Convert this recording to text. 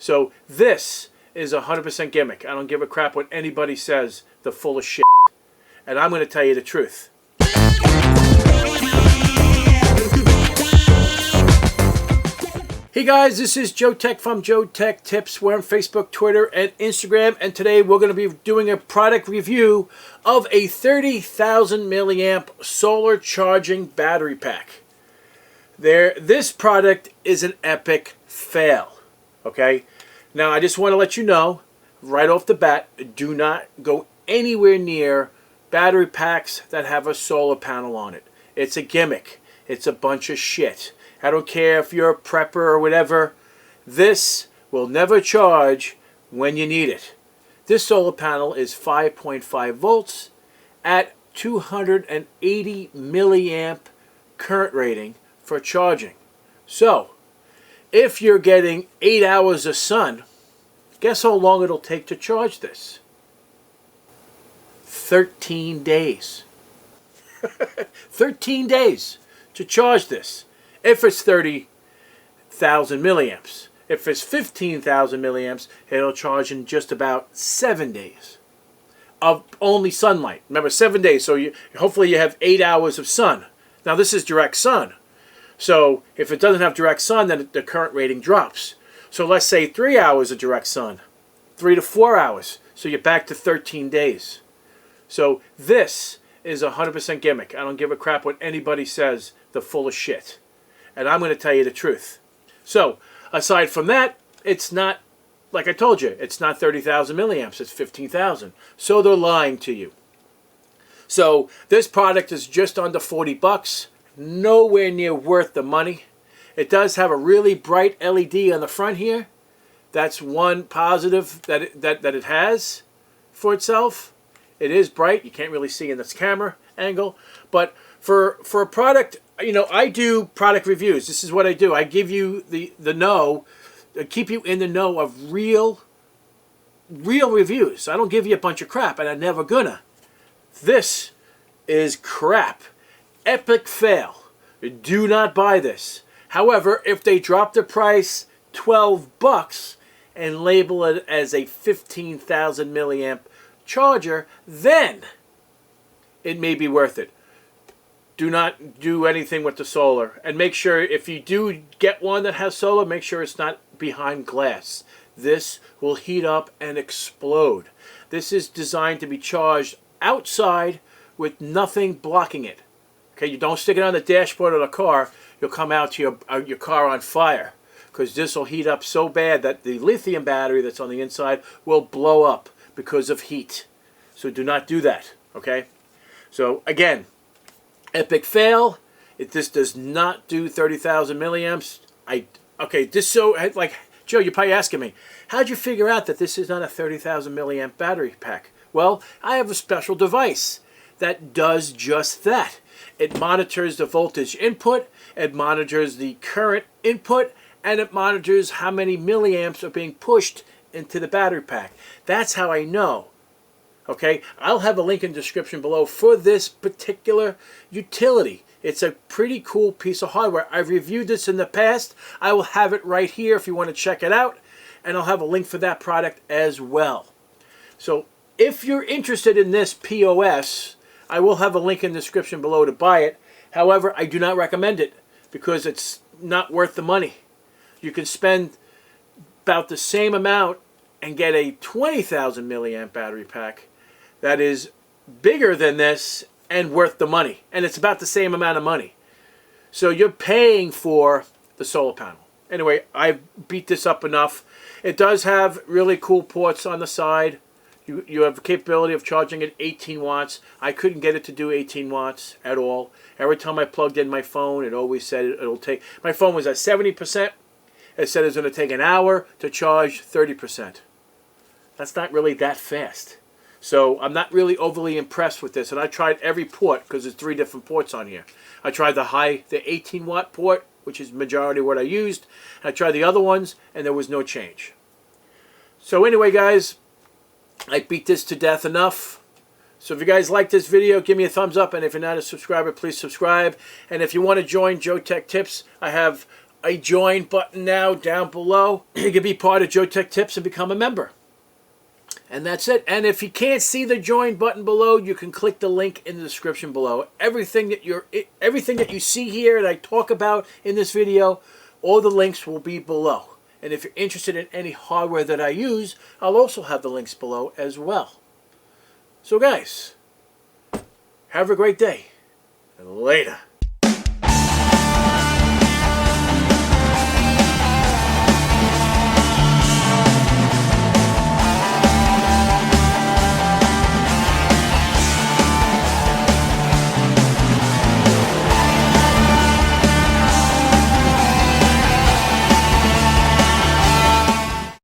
So this is 100% gimmick. I don't give a crap what anybody says. They're full of shit. And I'm going to tell you the truth. Hey guys, this is Joe Tech from JoeteckTips. We're on Facebook, Twitter, and Instagram. And today we're going to be doing a product review of a 30,000 milliamp solar charging battery pack. This product is an epic fail. Okay? Now I just want to let you know, right off the bat, do not go anywhere near battery packs that have a solar panel on it. It's a gimmick. It's a bunch of shit. I don't care if you're a prepper or whatever. This will never charge when you need it. This solar panel is 5.5 volts at 280 milliamp current rating for charging. So, if you're getting 8 hours of sun, guess how long it'll take to charge this? 13 days. 13 days to charge this. If it's 30,000 milliamps. If it's 15,000 milliamps, it'll charge in just about 7 days of only sunlight. Remember, 7 days, so hopefully you have 8 hours of sun. Now this is direct sun. So if it doesn't have direct sun, then the current rating drops. So let's say 3 hours of direct sun. 3 to 4 hours. So you're back to 13 days. So this is 100% gimmick. I don't give a crap what anybody says. They're full of shit. And I'm going to tell you the truth. So, aside from that, it's not, like I told you, it's not 30,000 milliamps, it's 15,000. So they're lying to you. So, this product is just under 40 bucks, nowhere near worth the money. It does have a really bright LED on the front here. That's one positive that it has for itself. It is bright, you can't really see in this camera angle, but for a product, you know, I do product reviews. This is what I do. I give you the know, keep you in the know of real reviews. I don't give you a bunch of crap, and I'm never gonna. This is crap. Epic fail. Do not buy this. However, if they drop the price 12 bucks and label it as a 15,000 milliamp charger, then it may be worth it. Do not do anything with the solar. And make sure, if you do get one that has solar, make sure it's not behind glass. This will heat up and explode. This is designed to be charged outside with nothing blocking it. Okay, you don't stick it on the dashboard of the car. You'll come out to your car on fire. Because this will heat up so bad that the lithium battery that's on the inside will blow up because of heat. So do not do that. Okay? So again, epic fail. This does not do 30,000 milliamps. Okay, this so, like, Joe, you're probably asking me, how'd you figure out that this is not a 30,000 milliamp battery pack? Well, I have a special device that does just that. It monitors the voltage input, it monitors the current input, and it monitors how many milliamps are being pushed into the battery pack. That's how I know. Okay, I'll have a link in the description below for this particular utility. It's a pretty cool piece of hardware. I've reviewed this in the past. I will have it right here if you want to check it out. And I'll have a link for that product as well. So if you're interested in this POS, I will have a link in the description below to buy it. However, I do not recommend it because it's not worth the money. You can spend about the same amount and get a 20,000 milliamp battery pack that is bigger than this and worth the money. And it's about the same amount of money. So you're paying for the solar panel. Anyway, I beat this up enough. It does have really cool ports on the side. You have the capability of charging at 18 watts. I couldn't get it to do 18 watts at all. Every time I plugged in my phone, it always said it'll take... My phone was at 70%. It said it's going to take an hour to charge 30%. That's not really that fast. So I'm not really overly impressed with this. And I tried every port because there's 3 different ports on here. I tried the 18 watt port, which is majority what I used. I tried the other ones and there was no change. So anyway, guys, I beat this to death enough. So if you guys like this video, give me a thumbs up. And if you're not a subscriber, please subscribe. And if you want to join Joe Tech Tips, I have a join button now down below. You can be part of JoeteckTips and become a member. And that's it. And if you can't see the join button below, you can click the link in the description below. Everything that you see here and I talk about in this video, all the links will be below. And if you're interested in any hardware that I use, I'll also have the links below as well. So guys, have a great day. And later.